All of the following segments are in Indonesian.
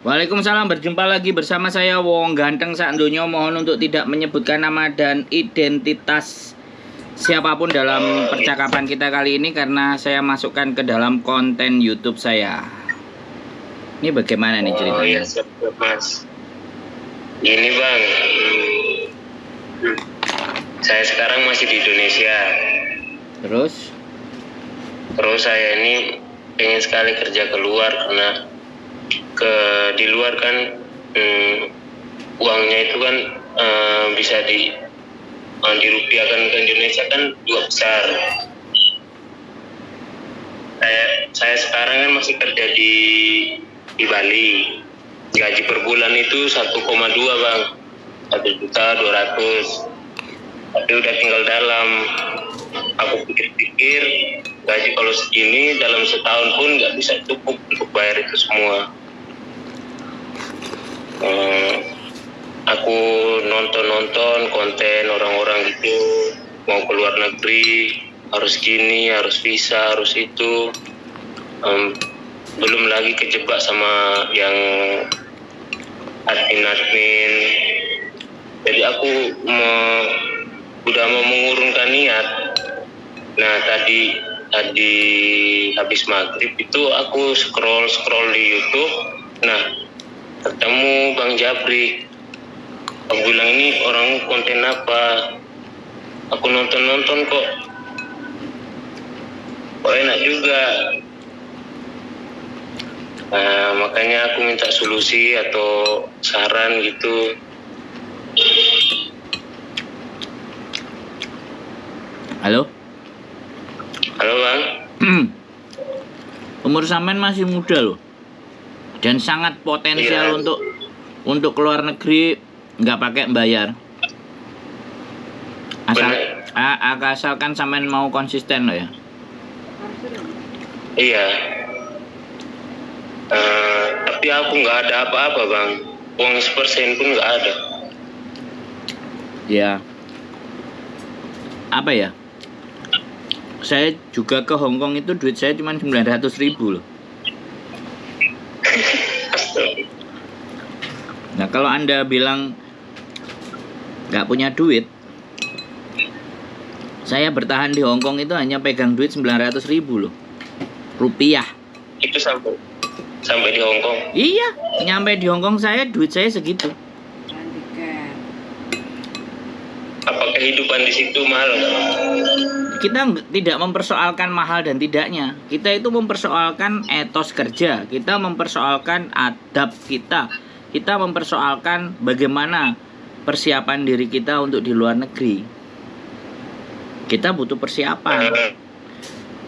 Waalaikumsalam, berjumpa lagi bersama saya Wong Ganteng Sak Donya. Mohon untuk tidak menyebutkan nama dan identitas siapapun dalam percakapan kita kali ini karena saya masukkan ke dalam konten YouTube saya. Ini bagaimana nih ceritanya? Oh iya, siap, Mas. Gini Bang, saya sekarang masih di Indonesia. Terus saya ini pengen sekali kerja keluar karena di luar kan uangnya itu kan bisa dirupiahkan ke Indonesia kan dua besar. Saya sekarang kan masih kerja di Bali. Gaji per bulan itu 1,2 Bang, 1.200.000. Tapi udah tinggal dalam. Aku pikir-pikir gaji kalau segini dalam setahun pun nggak bisa cukup untuk bayar itu semua. Aku nonton konten orang-orang gitu mau keluar negeri, harus gini, harus visa, harus itu. Belum lagi kejebak sama yang admin. Jadi aku udah mau mengurungkan niat. Nah tadi habis maghrib itu aku scroll di YouTube. Nah ketemu Bang Jabrik. Aku bilang ini orang konten apa? Aku nonton kok enak juga. Nah, makanya aku minta solusi atau saran gitu. Halo Bang. Umur sampean masih muda loh, dan sangat potensial untuk keluar negeri nggak pakai bayar. Asalkan sampean mau konsisten loh ya. Iya. Tapi aku nggak ada apa-apa Bang. Uang 1% pun nggak ada. Ya. Apa ya? Saya juga ke Hongkong itu duit saya cuma 900.000 loh. Nah kalau Anda bilang nggak punya duit, saya bertahan di Hongkong itu hanya pegang duit 900.000 loh, rupiah. Itu sampai di Hongkong? Iya, nyampe di Hongkong duit saya segitu. Apa kehidupan di situ mahal? Kita tidak mempersoalkan mahal dan tidaknya. Kita itu mempersoalkan etos kerja. Kita mempersoalkan adab kita. Kita mempersoalkan bagaimana persiapan diri kita untuk di luar negeri. Kita butuh persiapan.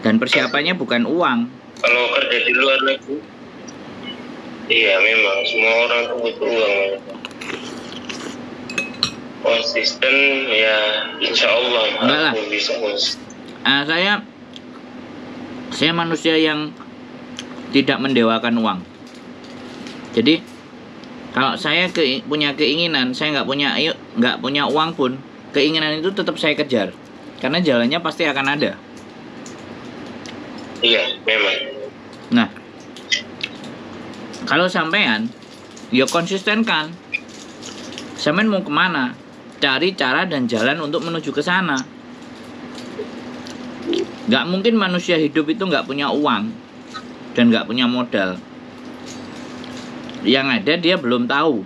Dan persiapannya bukan uang. Kalau kerja di luar negeri, iya memang semua orang tuh butuh uang. Konsisten ya, insya Allah aku bisa konsisten. Saya manusia yang tidak mendewakan uang. Jadi kalau saya punya keinginan, saya nggak punya uang pun, keinginan itu tetap saya kejar karena jalannya pasti akan ada. Iya memang. Nah kalau sampean ya konsistenkan. Sampean mau kemana? Cari cara dan jalan untuk menuju ke sana. Nggak mungkin manusia hidup itu nggak punya uang dan nggak punya modal. Yang ada dia belum tahu,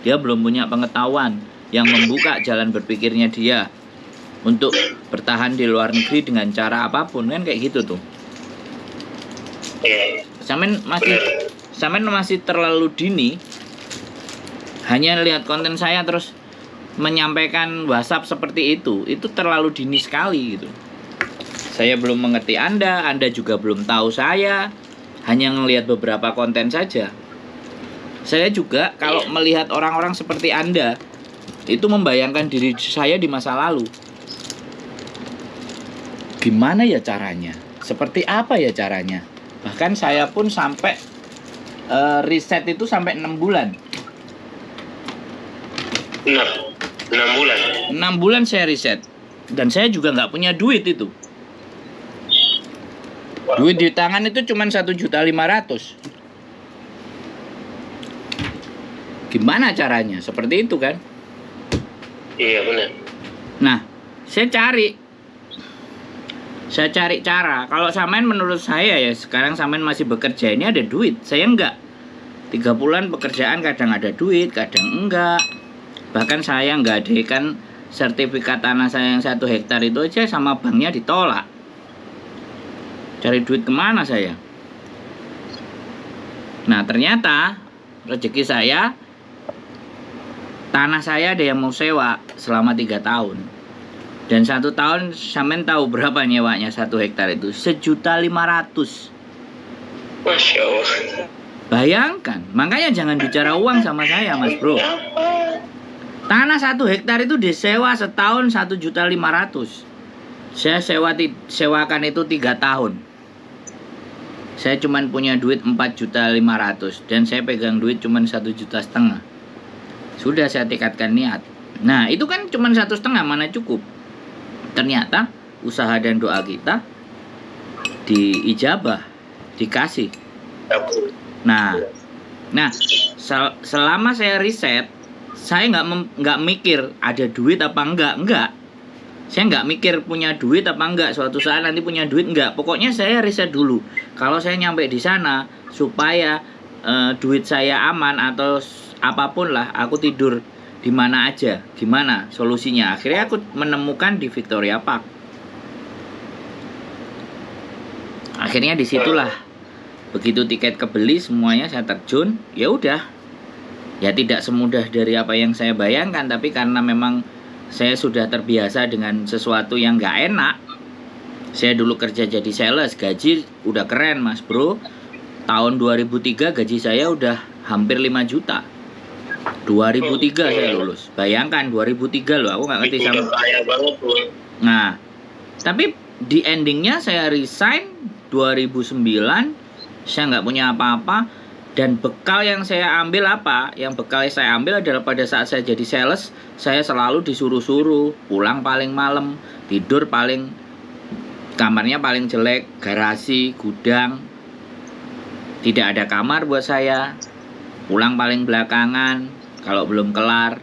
dia belum punya pengetahuan yang membuka jalan berpikirnya dia untuk bertahan di luar negeri dengan cara apapun, kan kayak gitu tuh. Sampean masih terlalu dini hanya lihat konten saya terus menyampaikan WhatsApp seperti itu terlalu dini sekali gitu. Saya belum mengerti Anda juga belum tahu saya, hanya ngelihat beberapa konten saja. Saya juga kalau melihat orang-orang seperti Anda, itu membayangkan diri saya di masa lalu. Gimana ya caranya? Seperti apa ya caranya? Bahkan saya pun sampai riset itu sampai 6 bulan. 6 bulan? 6 bulan saya riset. Dan saya juga nggak punya duit itu. Duit di tangan itu cuma 1.500.000. Gimana caranya? Seperti itu kan? Iya benar. Nah, saya cari cara. Kalau sampean menurut saya ya, sekarang sampean masih bekerja, ini ada duit. Saya enggak. 3 bulan pekerjaan kadang ada duit, kadang enggak. Bahkan saya nggadekan sertifikat tanah saya yang 1 hektar itu aja sama banknya ditolak. Cari duit kemana saya? Nah, ternyata rezeki saya, tanah saya ada yang mau sewa selama 3 tahun. Dan 1 tahun sampean tahu berapa nyewanya 1 hektar itu? 1.500.000. Masya Allah. Bayangkan, makanya jangan bicara uang sama saya, Mas Bro. Tanah 1 hektar itu disewa setahun 1.500.000. Saya sewakan itu 3 tahun. Saya cuma punya duit 4.500.000 dan saya pegang duit cuma 1,5 juta. Sudah saya tekadkan niat. Nah, itu kan cuma 1,5, mana cukup. Ternyata usaha dan doa kita diijabah, dikasih. Nah, selama saya riset, saya nggak mikir ada duit apa enggak. Saya nggak mikir punya duit apa enggak, suatu saat nanti punya duit enggak. Pokoknya saya riset dulu. Kalau saya nyampe di sana supaya duit saya aman atau apapun lah, aku tidur di mana aja, gimana solusinya. Akhirnya aku menemukan di Victoria Park. Akhirnya disitulah, begitu tiket kebeli semuanya saya terjun. Ya udah, ya tidak semudah dari apa yang saya bayangkan, tapi karena memang saya sudah terbiasa dengan sesuatu yang gak enak. Saya dulu kerja jadi sales, gaji udah keren, Mas Bro. Tahun 2003 gaji saya udah hampir 5 juta. 2003 saya lulus. Bayangkan 2003 loh, aku gak ngerti sama. Kaya banget tuh. Nah, tapi di endingnya saya resign 2009. Saya nggak punya apa-apa. Dan bekal yang saya ambil apa? Yang bekal yang saya ambil adalah pada saat saya jadi sales, saya selalu disuruh-suruh pulang paling malam, tidur kamarnya paling jelek, garasi, gudang. Tidak ada kamar buat saya. Pulang paling belakangan, kalau belum kelar.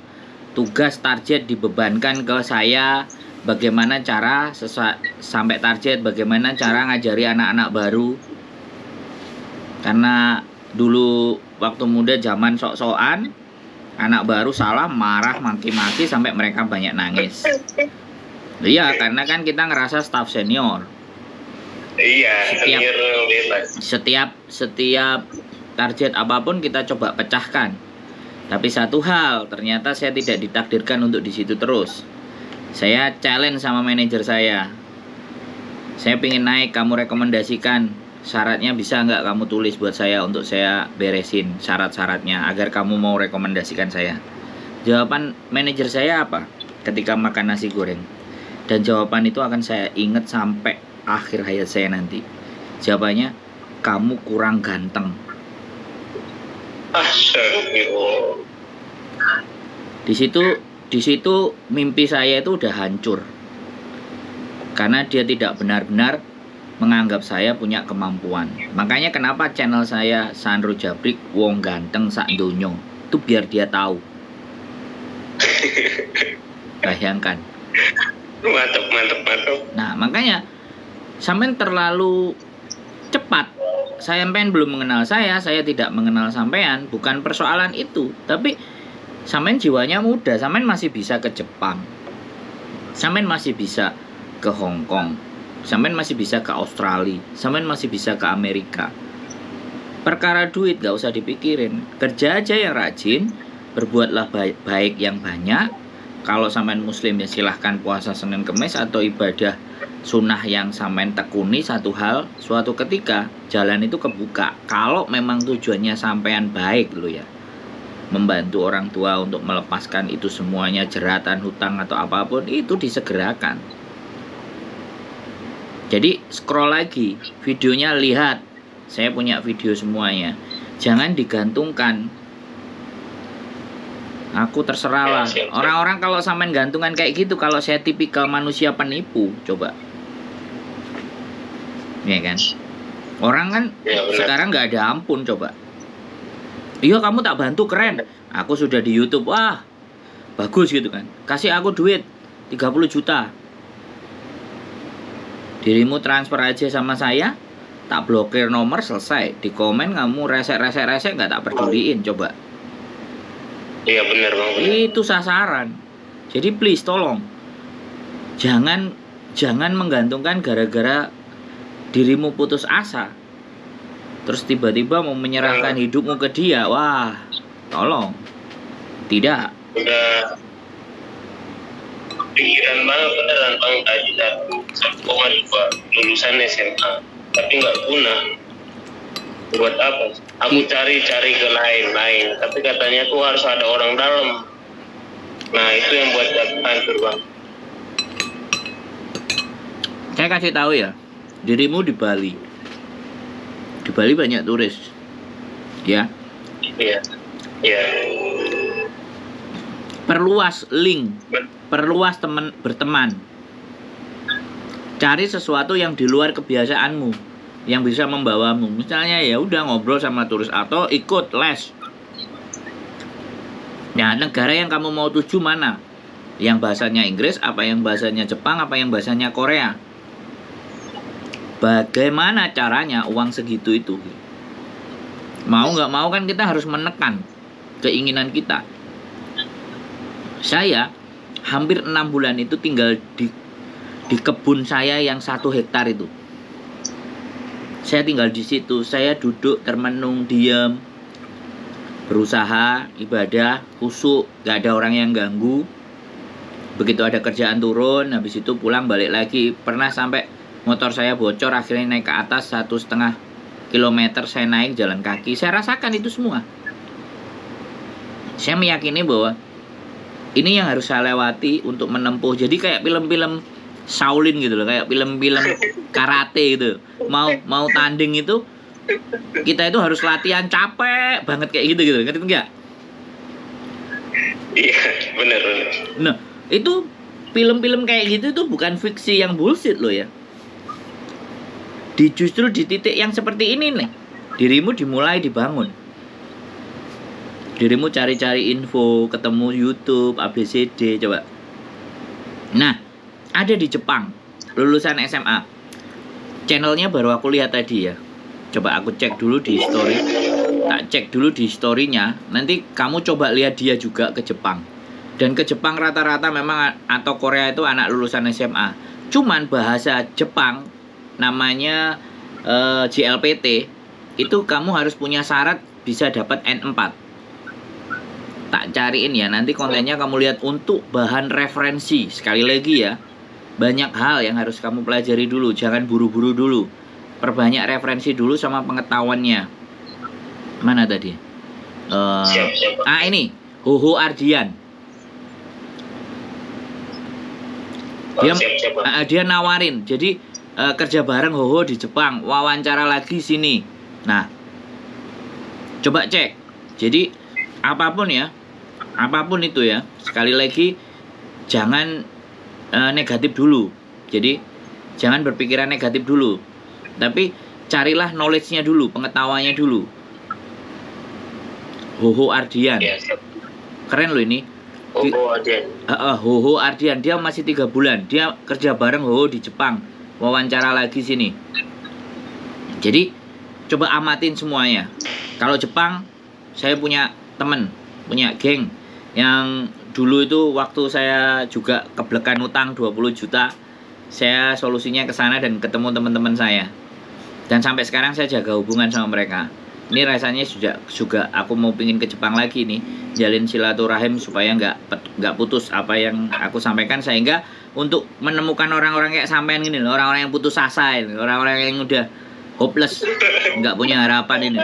Tugas target dibebankan ke saya. Bagaimana cara sampai target, bagaimana cara ngajari anak-anak baru. Karena dulu waktu muda zaman sok-sokan, anak baru salah marah maki-maki sampai mereka banyak nangis. Iya, karena kan kita ngerasa staff senior. Iya, senior bebas. Setiap target apapun kita coba pecahkan. Tapi satu hal, ternyata saya tidak ditakdirkan untuk di situ terus. Saya challenge sama manajer saya. Saya pengen naik, kamu rekomendasikan syaratnya bisa nggak kamu tulis buat saya untuk saya beresin syarat-syaratnya agar kamu mau rekomendasikan saya. Jawaban manajer saya apa ketika makan nasi goreng? Dan jawaban itu akan saya ingat sampai akhir hayat saya nanti. Jawabannya, kamu kurang ganteng. Astagfirullah. Di situ mimpi saya itu udah hancur. Karena dia tidak benar-benar menganggap saya punya kemampuan. Makanya kenapa channel saya Sandro Jabrik wong ganteng sak donyo. Itu biar dia tahu. Bayangkan. Mantap. Nah, makanya sampean terlalu cepat. Sampean belum mengenal saya tidak mengenal sampean, bukan persoalan itu. Tapi sampean jiwanya muda, sampean masih bisa ke Jepang. Sampean masih bisa ke Hong Kong. Sampean masih bisa ke Australia. Sampean masih bisa ke Amerika. Perkara duit gak usah dipikirin. Kerja aja yang rajin, berbuatlah baik yang banyak. Kalau sampean muslim ya silahkan puasa Senin Kemis atau ibadah sunnah yang sampean tekuni satu hal. Suatu ketika jalan itu kebuka. Kalau memang tujuannya sampean baik lo ya, membantu orang tua untuk melepaskan itu semuanya, jeratan, hutang atau apapun, itu disegerakan. Jadi scroll lagi videonya, lihat saya punya video semuanya. Jangan digantungkan. Aku terserah lah. Orang-orang kalau sampean gantungan kayak gitu, kalau saya tipikal manusia penipu, coba. Ya kan? Orang kan sekarang nggak ada ampun, coba. Iya kamu tak bantu, keren. Aku sudah di YouTube, wah bagus gitu kan. Kasih aku duit 30 juta. Dirimu transfer aja sama saya, tak blokir nomor, selesai. Di komen kamu resek nggak tak peduliin, coba. Iya benar bang. Benar. Itu sasaran. Jadi please tolong jangan menggantungkan gara-gara dirimu putus asa terus tiba-tiba mau menyerahkan hidupmu ke dia. Wah, tolong. Tidak. Udah pikiran banget beneran bang, tadi satu juga lulusan SMA tapi nggak guna. Buat apa? Aku cari ke lain, tapi katanya tuh harus ada orang dalam. Nah itu yang buat hancur bang. Saya kasih tahu ya, dirimu di Bali. Di Bali banyak turis, ya. Iya. Iya. Perluas link, perluas berteman. Cari sesuatu yang di luar kebiasaanmu, yang bisa membawamu. Misalnya ya udah ngobrol sama turis atau ikut les. Nah, negara yang kamu mau tuju mana? Yang bahasanya Inggris, apa yang bahasanya Jepang, apa yang bahasanya Korea? Bagaimana caranya uang segitu itu? Mau nggak mau kan kita harus menekan keinginan kita. Saya hampir 6 bulan itu tinggal di kebun saya yang 1 hektar itu. Saya tinggal di situ, saya duduk termenung, diam, berusaha, ibadah, khusyuk, gak ada orang yang ganggu. Begitu ada kerjaan turun, habis itu pulang balik lagi. Pernah sampai motor saya bocor, akhirnya naik ke atas 1,5 kilometer, saya naik jalan kaki. Saya rasakan itu semua. Saya meyakini bahwa ini yang harus saya lewati untuk menempuh. Jadi kayak film-film Shaolin gitu loh, kayak film-film karate gitu. Mau tanding itu kita itu harus latihan capek banget kayak gitu, ngerti enggak? Iya, benar. Nah, itu film-film kayak gitu itu bukan fiksi yang bullshit loh ya. Justru di titik yang seperti ini nih, dirimu dimulai dibangun. Dirimu cari-cari info, ketemu YouTube, ABCD, coba. Nah, ada di Jepang, lulusan SMA. Channelnya baru aku lihat tadi ya. Coba aku cek dulu di story. Tak cek dulu di storynya. Nanti kamu coba lihat dia juga ke Jepang. Dan ke Jepang rata-rata memang, atau Korea itu anak lulusan SMA. Cuman bahasa Jepang namanya JLPT itu kamu harus punya syarat bisa dapat N4. Tak cariin ya, nanti kontennya kamu lihat untuk bahan referensi. Sekali lagi ya, banyak hal yang harus kamu pelajari dulu, jangan buru-buru dulu. Perbanyak referensi dulu sama pengetahuannya. Mana tadi? Siap. Ini Hoho Ardian. Dia nawarin, jadi kerja bareng Hoho di Jepang, wawancara lagi sini. Nah, coba cek. Jadi apapun itu ya, sekali lagi jangan negatif dulu. Jadi jangan berpikiran negatif dulu, tapi carilah knowledge-nya dulu, pengetahuannya dulu. Hoho Ardian, keren loh ini. Hoho Ardian. Hoho Ardian, dia masih 3 bulan, dia kerja bareng Hoho di Jepang. Wawancara lagi sini. Jadi coba amatin semuanya. Kalau Jepang, saya punya temen, punya geng yang dulu itu waktu saya juga keblekan utang 20 juta, saya solusinya ke sana dan ketemu teman-teman saya. Dan sampai sekarang saya jaga hubungan sama mereka. Ini rasanya juga aku mau pingin ke Jepang lagi nih, jalin silaturahim supaya nggak putus apa yang aku sampaikan, sehingga untuk menemukan orang-orang kayak sampean gini loh, orang-orang yang putus asa ini, orang-orang yang udah hopeless, nggak punya harapan ini.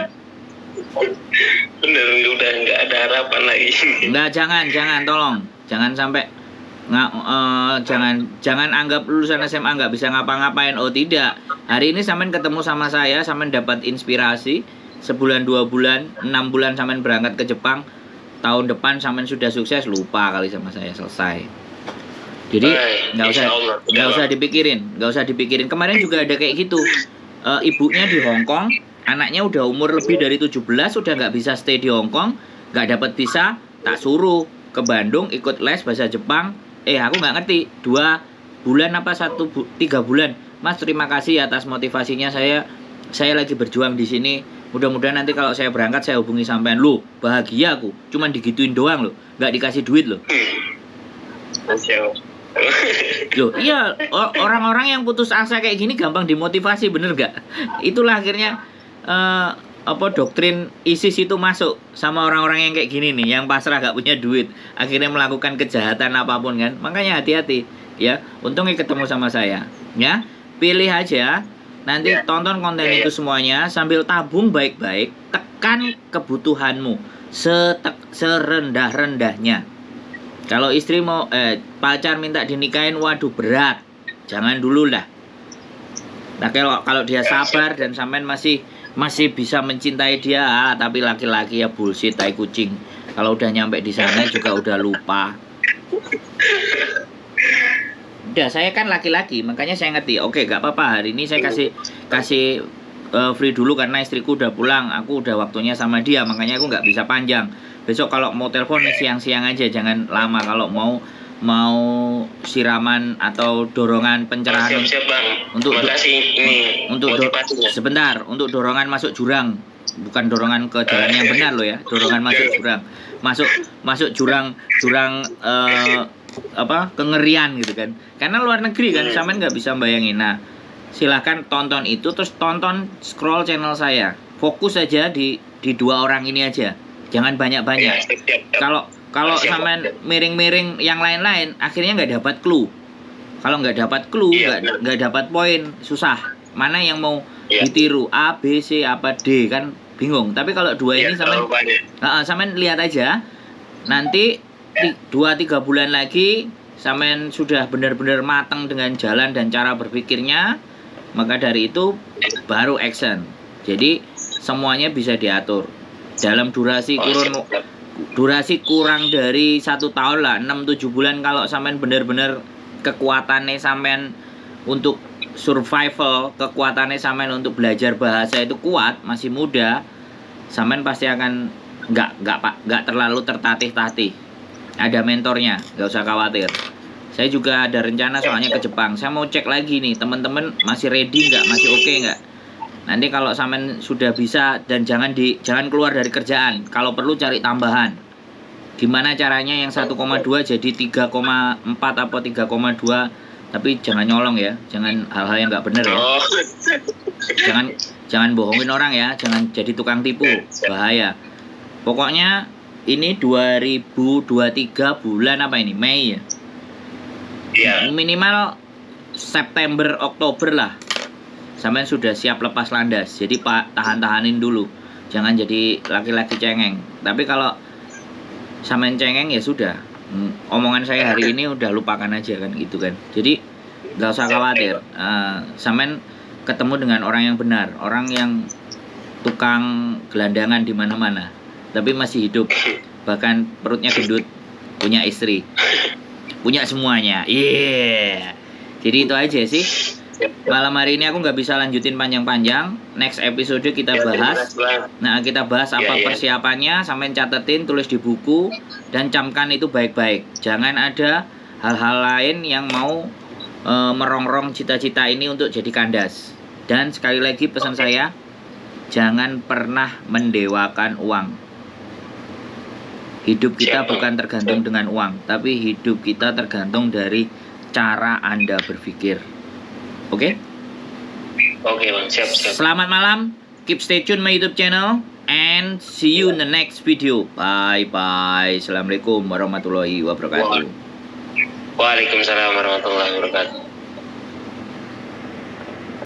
Bener, udah nggak ada harapan lagi. Nggak, jangan, tolong, jangan sampai jangan anggap lulusan SMA nggak bisa ngapa-ngapain. Oh tidak, hari ini sampean ketemu sama saya, sampean dapat inspirasi. Sebulan, 2 bulan, 6 bulan sampean berangkat ke Jepang, tahun depan sampean sudah sukses, lupa kali sama saya, selesai. Jadi nggak usah dipikirin. Kemarin juga ada kayak gitu, ibunya di Hong Kong, Anaknya udah umur lebih dari 17, udah nggak bisa stay di Hong Kong, nggak dapat visa, tak suruh ke Bandung ikut les bahasa Jepang. Aku nggak ngerti, 2 bulan apa 3 bulan. Mas, terima kasih atas motivasinya. Saya lagi berjuang di sini. Mudah-mudahan nanti kalau saya berangkat saya hubungi sampean. Loh, bahagia aku. Cuman digituin doang loh, nggak dikasih duit loh. Loh, iya, orang-orang yang putus asa kayak gini gampang dimotivasi, bener gak? Itulah akhirnya doktrin ISIS itu masuk sama orang-orang yang kayak gini nih, yang pasrah gak punya duit, akhirnya melakukan kejahatan apapun kan. Makanya hati-hati ya. Untungnya ketemu sama saya ya. Pilih aja, nanti tonton konten itu semuanya sambil tabung baik-baik, tekan kebutuhanmu serendah-rendahnya. Kalau istri mau pacar minta dinikahin, waduh berat, jangan dulu lah. Nah, kalau dia sabar dan sampean masih bisa mencintai dia, tapi laki-laki ya bullshit, tai kucing. Kalau udah nyampe di sana juga udah lupa. Udah, saya kan laki-laki, makanya saya ngerti. Oke, gak apa-apa, hari ini saya kasih free dulu karena istriku udah pulang. Aku udah waktunya sama dia, makanya aku nggak bisa panjang. Besok kalau mau telepon siang-siang aja, jangan lama. Kalau mau siraman atau dorongan pencerahan sebentar, untuk dorongan masuk jurang, bukan dorongan ke jalan yang benar loh ya, dorongan masuk jurang, masuk jurang kengerian gitu kan, karena luar negeri kan, sampean nggak bisa bayangin. Nah, silahkan tonton itu, terus tonton scroll channel saya, fokus aja di 2 orang ini aja, jangan banyak-banyak. Kalau sampean miring-miring yang lain-lain, akhirnya nggak dapat clue. Kalau nggak dapat clue, nggak dapat poin, susah. Mana yang mau ditiru, A, B, C, apa D, kan bingung. Tapi kalau 2 ini sampean lihat aja, nanti 2-3 bulan lagi sampean sudah benar-benar matang dengan jalan dan cara berpikirnya, maka dari itu baru action. Jadi semuanya bisa diatur dalam durasi kurang dari 1 tahun lah, 6-7 bulan. Kalau sampean benar-benar kekuatannya sampean untuk survival, kekuatannya sampean untuk belajar bahasa itu kuat, masih muda, sampean pasti akan nggak terlalu tertatih-tatih. Ada mentornya, nggak usah khawatir. Saya juga ada rencana soalnya ke Jepang. Saya mau cek lagi nih, teman-teman masih ready nggak, masih oke nggak. Nanti kalau sampean sudah bisa, dan jangan keluar dari kerjaan. Kalau perlu cari tambahan. Gimana caranya yang 1,2 jadi 3,4 apa 3,2. Tapi jangan nyolong ya. Jangan hal-hal yang nggak bener ya. Jangan bohongin orang ya. Jangan jadi tukang tipu. Bahaya. Pokoknya ini 2023 bulan apa ini? Mei ya? Minimal September, Oktober lah. Sampean sudah siap lepas landas. Jadi tahan-tahanin dulu. Jangan jadi laki-laki cengeng. Tapi kalau sampean cengeng ya sudah. Omongan saya hari ini udah lupakan aja kan gitu kan. Jadi nggak usah khawatir. Sampean ketemu dengan orang yang benar, orang yang tukang gelandangan di mana-mana, tapi masih hidup. Bahkan perutnya gendut, punya istri, punya semuanya. Jadi itu aja sih. Malam hari ini aku nggak bisa lanjutin panjang-panjang. Next episode kita bahas. Nah, kita bahas apa persiapannya. Sampai catetin, tulis di buku, dan camkan itu baik-baik. Jangan ada hal-hal lain yang mau merongrong cita-cita ini untuk jadi kandas. Dan sekali lagi pesan saya, jangan pernah mendewakan uang. Hidup kita bukan tergantung dengan uang, tapi hidup kita tergantung dari cara Anda berpikir. Oke? Oke, Bang. Siap. Selamat malam. Keep stay tune my YouTube channel and see you in the next video. Bye. Assalamualaikum warahmatullahi wabarakatuh. Waalaikumsalam warahmatullahi wabarakatuh.